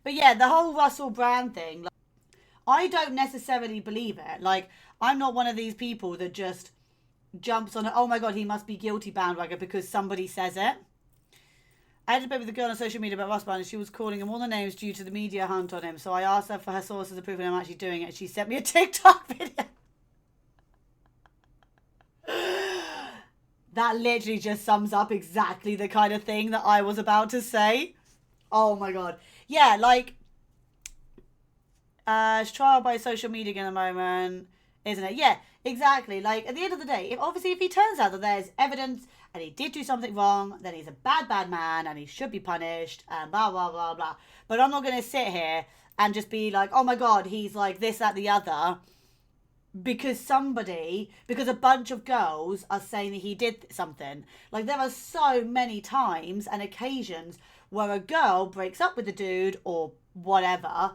But yeah, the whole Russell Brand thing, like, I don't necessarily believe it. Like, I'm not one of these people that just jumps on it. Oh my god, he must be guilty bandwagon because somebody says it. I had a debate with a girl on social media about Russell Brand and she was calling him all the names due to the media hunt on him. So I asked her for her sources of proof and I'm actually doing it. She sent me a TikTok video. That literally just sums up exactly the kind of thing that I was about to say. Oh my god. Yeah, like, it's trial by social media in the moment, isn't it? Yeah, exactly. Like, at the end of the day, if he turns out that there's evidence and he did do something wrong, then he's a bad, bad man and he should be punished and blah, blah, blah, blah. But I'm not going to sit here and just be like, oh my god, he's like this, that, the other, because a bunch of girls are saying that he did something. Like, there are so many times and occasions where a girl breaks up with a dude or whatever,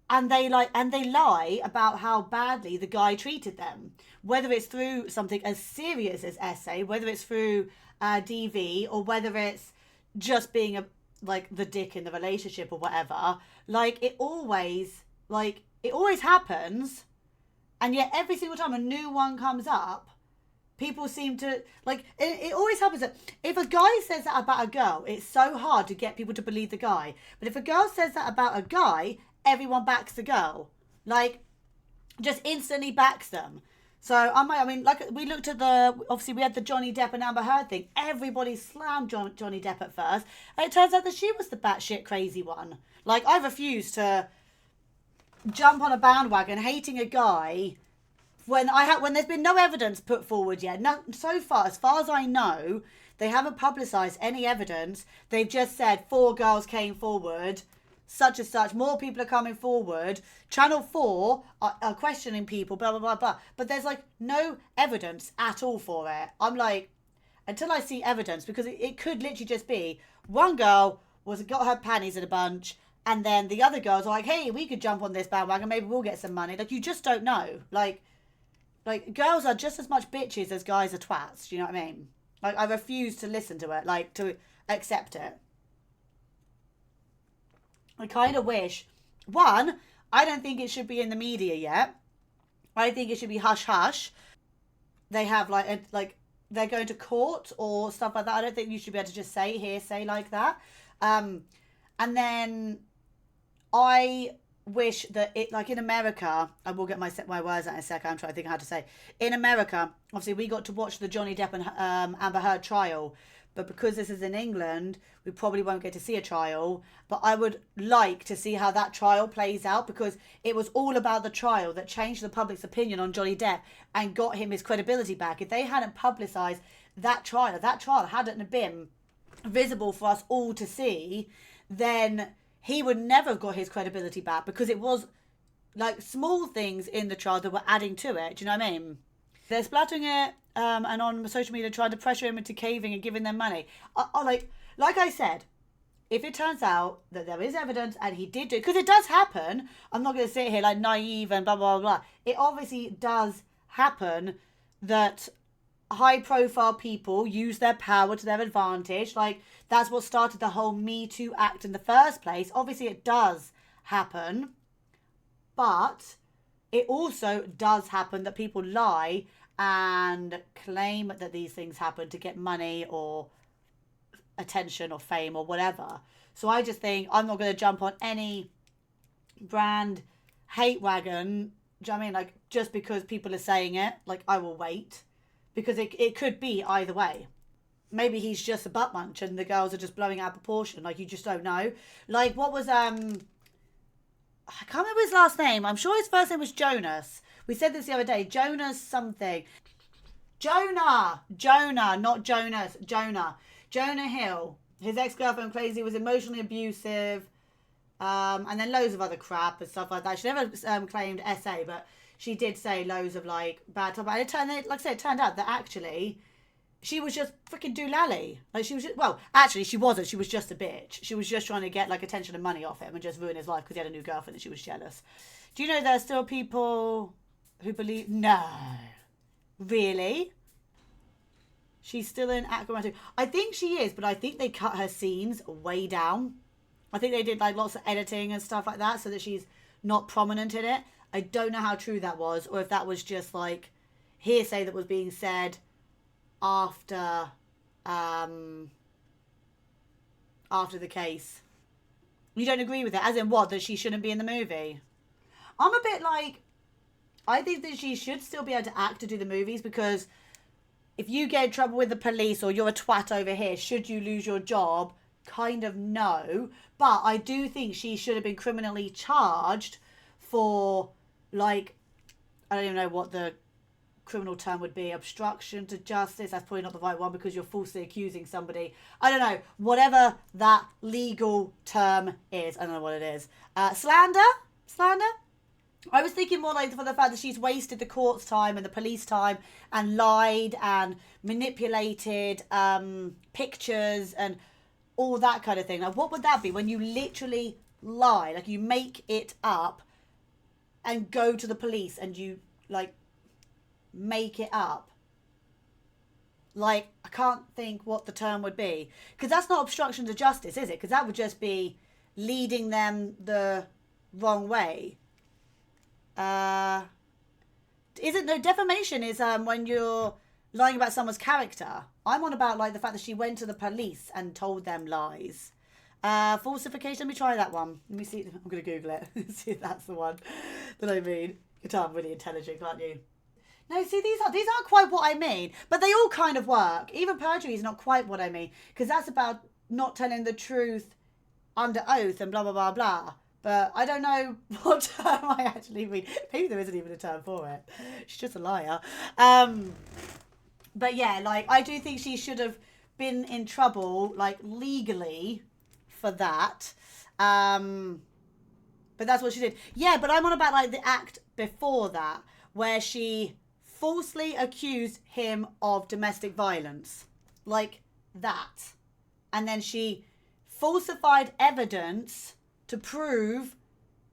and they lie about how badly the guy treated them, whether it's through something as serious as essay, whether it's through DV, or whether it's just being the dick in the relationship or whatever. It always happens, and yet every single time a new one comes up, people seem to it always happens that if a guy says that about a girl, it's so hard to get people to believe the guy. But if a girl says that about a guy, everyone backs the girl. Like, just instantly backs them. So I mean, like, we looked at obviously we had the Johnny Depp and Amber Heard thing. Everybody slammed Johnny Depp at first, and it turns out that she was the batshit crazy one. Like, I refuse to jump on a bandwagon hating a guy when there's been no evidence put forward yet. No, so far, as far as I know, they haven't publicised any evidence. They've just said 4 girls came forward, such and such. More people are coming forward. Channel 4 are questioning people, blah, blah, blah, blah. But there's, like, no evidence at all for it. I'm like, until I see evidence, because it could literally just be one girl got her panties in a bunch, and then the other girls are like, hey, we could jump on this bandwagon, maybe we'll get some money. Like, you just don't know. Like, girls are just as much bitches as guys are twats. Do you know what I mean? Like, I refuse to listen to it, like, to accept it. I kind of wish, one, I don't think it should be in the media yet. I think it should be hush hush. They have, they're going to court or stuff like that. I don't think you should be able to just say hearsay like that. And then I wish that it, like, in America, I will get my words out in a second. I'm trying to think how to say. In America, obviously, we got to watch the Johnny Depp and Amber Heard trial, but because this is in England, we probably won't get to see a trial. But I would like to see how that trial plays out, because it was all about the trial that changed the public's opinion on Johnny Depp and got him his credibility back. If they hadn't publicised that trial hadn't been visible for us all to see, then he would never have got his credibility back, because it was like small things in the trial that were adding to it. Do you know what I mean? They're splattering it and on social media trying to pressure him into caving and giving them money. Like I said, if it turns out that there is evidence and he did do it, because it does happen, I'm not going to sit here like naive and blah, blah, blah. It obviously does happen that high profile people use their power to their advantage. Like, that's what started the whole Me Too act in the first place. Obviously it does happen, but it also does happen that people lie and claim that these things happen to get money or attention or fame or whatever. So I just think I'm not going to jump on any brand hate wagon. Do you know what I mean? Like, just because people are saying it, like, I will wait, because it could be either way. Maybe he's just a butt munch and the girls are just blowing out proportion. Like, you just don't know. Like, what was I can't remember his last name. I'm sure his first name was Jonas. We said this the other day. Jonas something. Jonah, not Jonas. Jonah Hill. His ex-girlfriend claims he was emotionally abusive. And then loads of other crap and stuff like that. She never claimed SA, but she did say loads of, like, bad stuff. And it turned out that actually she was just freaking doolally. Like, she was just, well, actually she wasn't. She was just a bitch. She was just trying to get, like, attention and money off him and just ruin his life because he had a new girlfriend and she was jealous. Do you know there are still people who believe... No. Really? She's still in Aquaman 2. I think she is, but I think they cut her scenes way down. I think they did like lots of editing and stuff like that so that she's not prominent in it. I don't know how true that was, or if that was just like hearsay that was being said after after the case. You don't agree with it, as in what, that she shouldn't be in the movie? I'm a bit like, I think that she should still be able to act to do the movies, because if you get in trouble with the police or you're a twat over here, should you lose your job? Kind of no. But I do think she should have been criminally charged for, like, I don't even know what the criminal term would be. Obstruction to justice. That's probably not the right one because you're falsely accusing somebody. I don't know. Whatever that legal term is. I don't know what it is. Slander? Slander? I was thinking more like for the fact that she's wasted the court's time and the police time and lied and manipulated pictures and all that kind of thing. Like, what would that be when you literally lie? Like, you make it up and go to the police and you, like, make it up. Like, I can't think what the term would be. Because that's not obstruction to justice, is it? Because that would just be leading them the wrong way. Isn't no defamation is when you're lying about someone's character. I'm on about like the fact that she went to the police and told them lies. Falsification. Let me try that one. Let me see. I'm gonna Google it. See if that's the one that I mean. You tell I'm really intelligent, can't you? No, see, these aren't quite what I mean, but they all kind of work. Even perjury is not quite what I mean, because that's about not telling the truth under oath and blah blah blah blah. But I don't know what term I actually mean. Maybe there isn't even a term for it. She's just a liar. But yeah, like, I do think she should have been in trouble, like, legally for that. But that's what she did. Yeah, but I'm on about, like, the act before that, where she falsely accused him of domestic violence. Like that. And then she falsified evidence to prove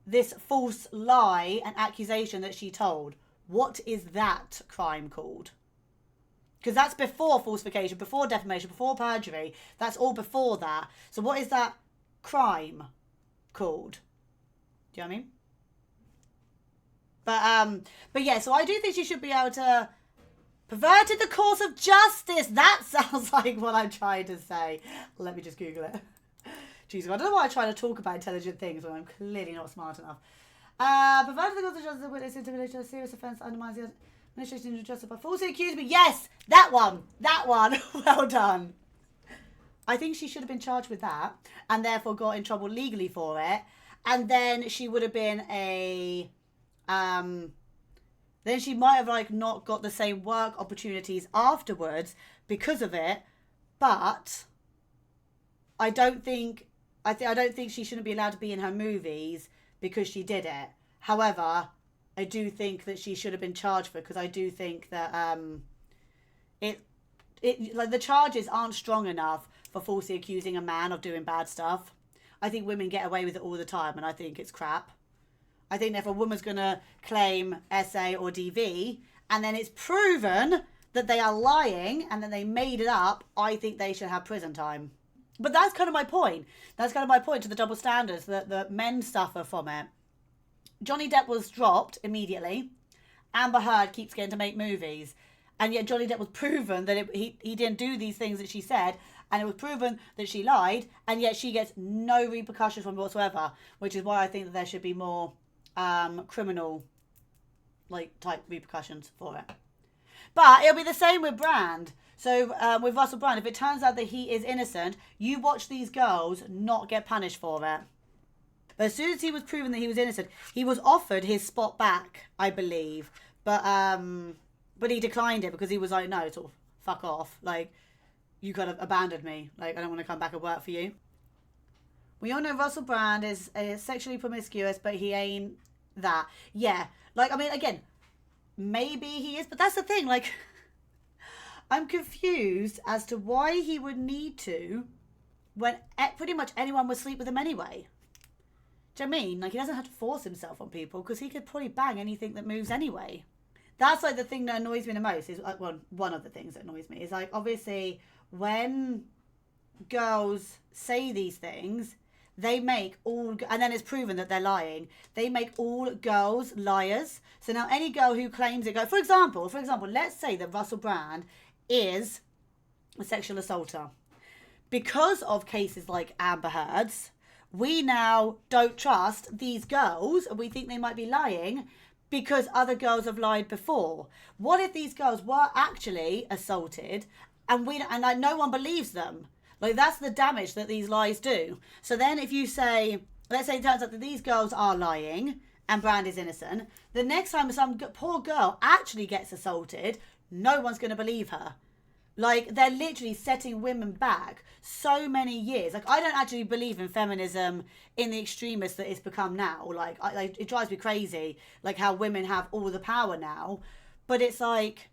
this false lie and accusation that she told. What is that crime called? Because that's before falsification, before defamation, before perjury. That's all before that. So what is that crime called? Do you know what I mean? But yeah, so I do think she should be able to perverted the course of justice. That sounds like what I'm trying to say. Let me just Google it. Jesus, I don't know why I try to talk about intelligent things when I'm clearly not smart enough. Provided the course of justice, witness intimidation, a serious offence undermines the administration of justice by falsely accusing me. Yes, that one. That one. Well done. I think she should have been charged with that and therefore got in trouble legally for it. And then she would have been a... then she might have, like, not got the same work opportunities afterwards because of it. But I don't think... I don't think she shouldn't be allowed to be in her movies because she did it. However, I do think that she should have been charged for it, because I do think that like, the charges aren't strong enough for falsely accusing a man of doing bad stuff. I think women get away with it all the time, and I think it's crap. I think if a woman's going to claim SA or DV and then it's proven that they are lying and that they made it up, I think they should have prison time. But that's kind of my point. That's kind of my point to the double standards that men suffer from it. Johnny Depp was dropped immediately. Amber Heard keeps getting to make movies. And yet Johnny Depp was proven that he didn't do these things that she said. And it was proven that she lied. And yet she gets no repercussions from it whatsoever. Which is why I think that there should be more criminal type repercussions for it. But it'll be the same with Brand. So with Russell Brand, if it turns out that he is innocent, you watch these girls not get punished for it. But as soon as he was proven that he was innocent, he was offered his spot back, I believe. But he declined it because he was like, no, sort of, fuck off. Like, you kind of abandoned me. Like, I don't want to come back and work for you. We all know Russell Brand is sexually promiscuous, but he ain't that. Yeah. Like, I mean, again, maybe he is, but that's the thing. Like, I'm confused as to why he would need to when pretty much anyone would sleep with him anyway. Do you know what I mean? Like, he doesn't have to force himself on people because he could probably bang anything that moves anyway. That's, like, the thing that annoys me the most. Is like, well, one of the things that annoys me is, like, obviously, when girls say these things, they make all, and then it's proven that they're lying. They make all girls liars. So now any girl who claims it, for example, let's say that Russell Brand is a sexual assaulter. Because of cases like Amber Heard's, we now don't trust these girls, and we think they might be lying because other girls have lied before. What if these girls were actually assaulted, and like no one believes them? Like, that's the damage that these lies do. So then if you say, let's say it turns out that these girls are lying and Brand is innocent, the next time some poor girl actually gets assaulted, no one's going to believe her. Like, they're literally setting women back so many years. Like, I don't actually believe in feminism in the extremists that it's become now. Like, it drives me crazy, like, how women have all the power now. But it's like,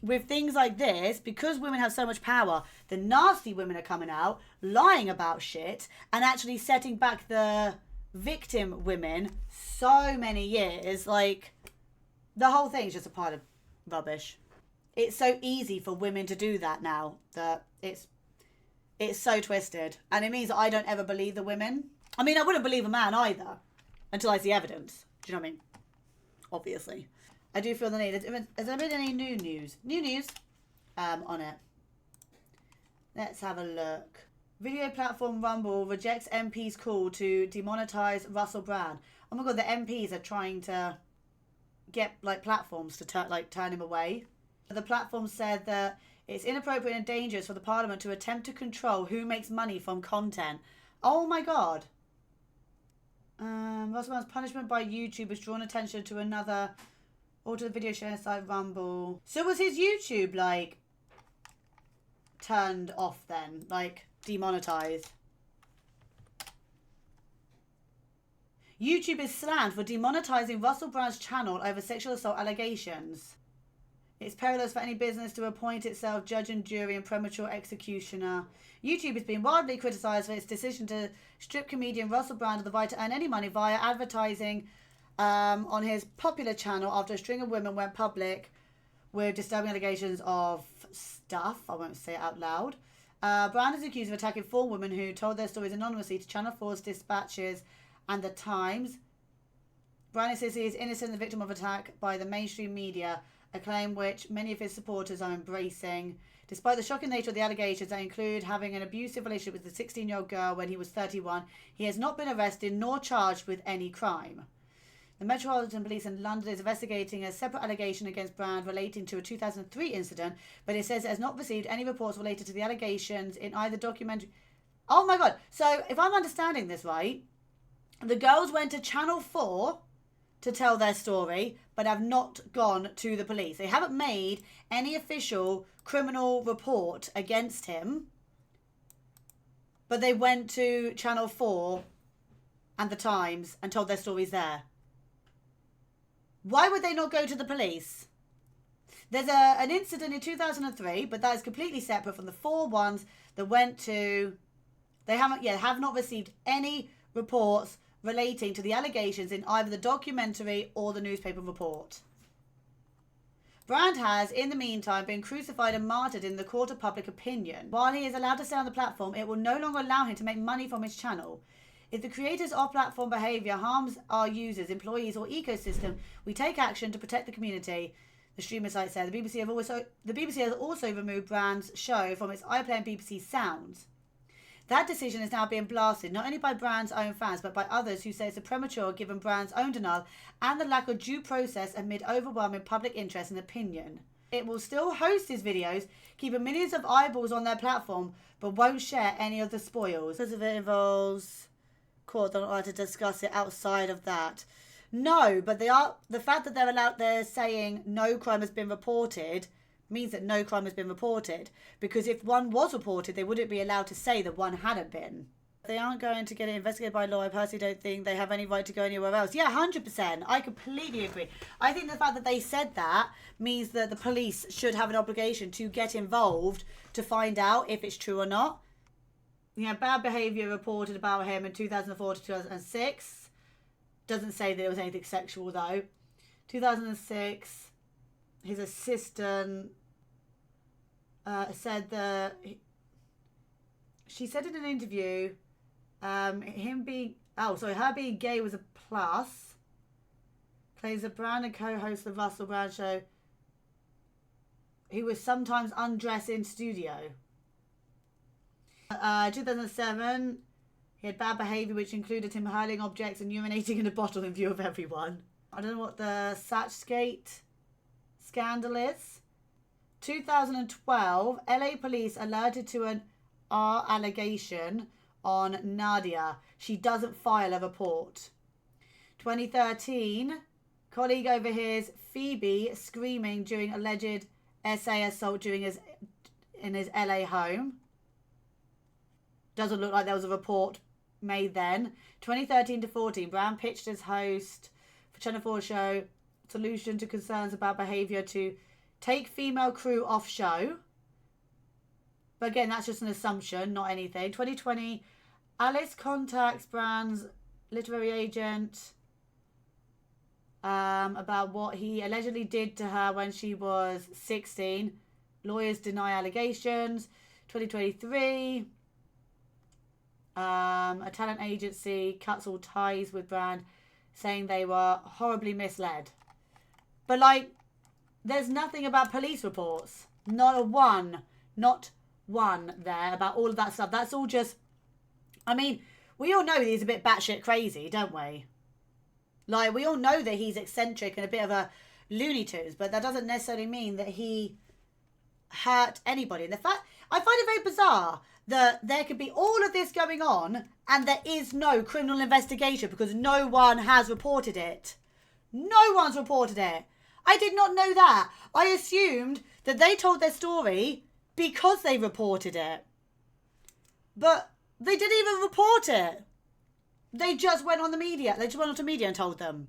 with things like this, because women have so much power, the nasty women are coming out, lying about shit, and actually setting back the victim women so many years. Like, the whole thing is just a pile of rubbish. It's so easy for women to do that now that it's so twisted. And it means that I don't ever believe the women. I mean, I wouldn't believe a man either until I see evidence. Do you know what I mean? Obviously. I do feel the need. Has there been any new news? New news on it. Let's have a look. Video platform Rumble rejects MP's call to demonetize Russell Brand. Oh my God, the MPs are trying to get like platforms to turn him away. The platform said that it's inappropriate and dangerous for the Parliament to attempt to control who makes money from content. Oh my God. Russell Brand's punishment by YouTube has drawn attention to another to the video sharing site Rumble. So was his YouTube like turned off then? Like demonetized? YouTube is slammed for demonetizing Russell Brand's channel over sexual assault allegations. It's perilous for any business to appoint itself judge and jury and premature executioner. YouTube has been widely criticised for its decision to strip comedian Russell Brand of the right to earn any money via advertising on his popular channel after a string of women went public with disturbing allegations of stuff. I won't say it out loud. Brand is accused of attacking 4 women who told their stories anonymously to Channel 4's Dispatches and The Times. Brand says he is innocent and the victim of attack by the mainstream media, a claim which many of his supporters are embracing. Despite the shocking nature of the allegations that include having an abusive relationship with a 16-year-old girl when he was 31, he has not been arrested nor charged with any crime. The Metropolitan Police in London is investigating a separate allegation against Brand relating to a 2003 incident, but it says it has not received any reports related to the allegations in either documentary. Oh my God. So if I'm understanding this right, the girls went to Channel 4 to tell their story, but have not gone to the police. They haven't made any official criminal report against him, but they went to Channel 4 and The Times and told their stories there. Why would they not go to the police? There's an incident in 2003, but that is completely separate from the 4 ones that went to... They have not received any reports relating to the allegations in either the documentary or the newspaper report. Brand has, in the meantime, been crucified and martyred in the court of public opinion. While he is allowed to stay on the platform, it will no longer allow him to make money from his channel. If the creators' off-platform behaviour harms our users, employees or ecosystem, we take action to protect the community, the streamer site said. The BBC has also removed Brand's show from its iPlayer and BBC Sounds. That decision is now being blasted not only by Brand's own fans, but by others who say it's a premature given Brand's own denial and the lack of due process amid overwhelming public interest and opinion. It will still host his videos, keeping millions of eyeballs on their platform, but won't share any of the spoils. Because if it involves court, they're not allowed to discuss it outside of that. No, but the fact that they're saying no crime has been reported means that no crime has been reported, because if one was reported, they wouldn't be allowed to say that one hadn't been. They aren't going to get it investigated by law. I personally don't think they have any right to go anywhere else. Yeah, 100%. I completely agree. I think the fact that they said that means that the police should have an obligation to get involved to find out if it's true or not. Yeah, bad behaviour reported about him in 2004 to 2006. Doesn't say that it was anything sexual though. 2006, his assistant said that... She said in an interview Her being gay was a plus. Claims that Brand and co-host of the Russell Brand show. He was sometimes undressed in studio. 2007, he had bad behaviour, which included him hurling objects and urinating in a bottle in view of everyone. I don't know what the Satchgate scandal is. 2012, LA police alerted to an R allegation on Nadia. She doesn't file a report. 2013, colleague overhears Phoebe screaming during alleged SA assault in his LA home. Doesn't look like there was a report made then. 2013 to 14, Brown pitched as host for Channel 4 show solution to concerns about behaviour to take female crew off show. But again, that's just an assumption, not anything. 2020, Alice contacts Brown's literary agent about what he allegedly did to her when she was 16. Lawyers deny allegations. 2023, a talent agency cuts all ties with Brand, saying they were horribly misled. But like, there's nothing about police reports. Not one there about all of that stuff. That's all just, I mean, we all know that he's a bit batshit crazy, don't we? Like, we all know that he's eccentric and a bit of a Looney Tunes, but that doesn't necessarily mean that he hurt anybody. And the fact, I find it very bizarre that there could be all of this going on and there is no criminal investigation because no one has reported it. No one's reported it. I did not know that. I assumed that they told their story because they reported it. But they didn't even report it. They just went on the media. They just went onto media and told them.